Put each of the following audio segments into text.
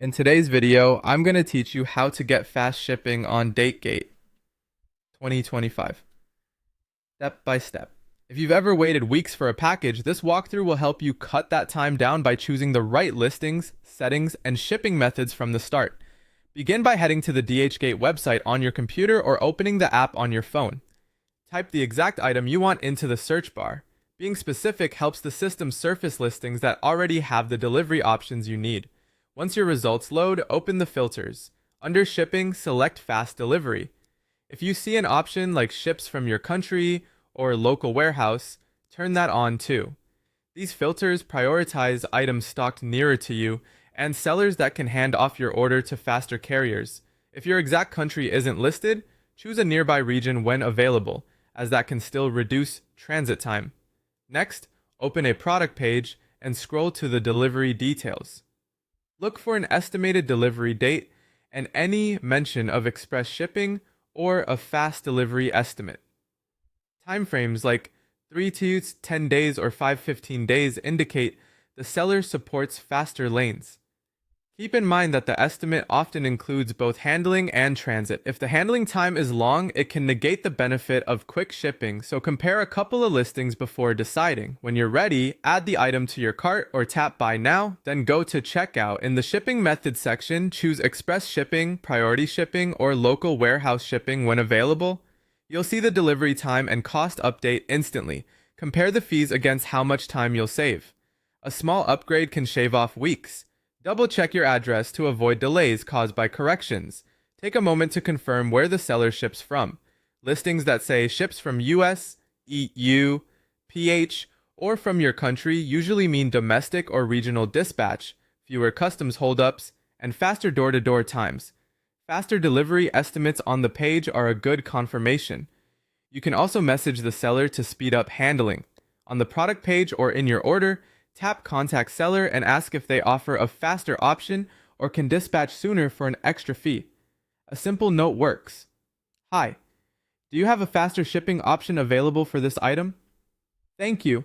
In today's video, I'm going to teach you how to get fast shipping on DateGate 2025, step by step. If you've ever waited weeks for a package, this walkthrough will help you cut that time down by choosing the right listings, settings, and shipping methods from the start. Begin by heading to the DHgate website on your computer or opening the app on your phone. Type the exact item you want into the search bar. Being specific helps the system surface listings that already have the delivery options you need. Once your results load, open the filters. Under shipping, select fast delivery. If you see an option like ships from your country or local warehouse, turn that on too. These filters prioritize items stocked nearer to you and sellers that can hand off your order to faster carriers. If your exact country isn't listed, choose a nearby region when available, as that can still reduce transit time. Next, open a product page and scroll to the delivery details. Look for an estimated delivery date and any mention of express shipping or a fast delivery estimate. Timeframes like 3 to 10 days or 5-15 days indicate the seller supports faster lanes. Keep in mind that the estimate often includes both handling and transit. If the handling time is long, it can negate the benefit of quick shipping, so compare a couple of listings before deciding. When you're ready, add the item to your cart or tap Buy Now, then go to Checkout. In the Shipping Methods section, choose Express Shipping, Priority Shipping, or Local Warehouse Shipping when available. You'll see the delivery time and cost update instantly. Compare the fees against how much time you'll save. A small upgrade can shave off weeks. Double-check your address to avoid delays caused by corrections. Take a moment to confirm where the seller ships from. Listings that say ships from US, EU, PH, or from your country usually mean domestic or regional dispatch, fewer customs holdups, and faster door-to-door times. Faster delivery estimates on the page are a good confirmation. You can also message the seller to speed up handling. On the product page or in your order, tap Contact Seller and ask if they offer a faster option or can dispatch sooner for an extra fee. A simple note works. Hi, do you have a faster shipping option available for this item? Thank you.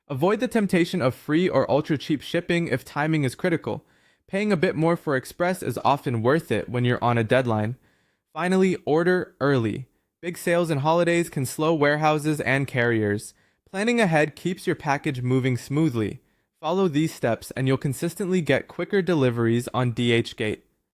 Avoid the temptation of free or ultra cheap shipping if timing is critical. Paying a bit more for express is often worth it when you're on a deadline. Finally, order early. Big sales and holidays can slow warehouses and carriers. Planning ahead keeps your package moving smoothly. Follow these steps and you'll consistently get quicker deliveries on DHgate.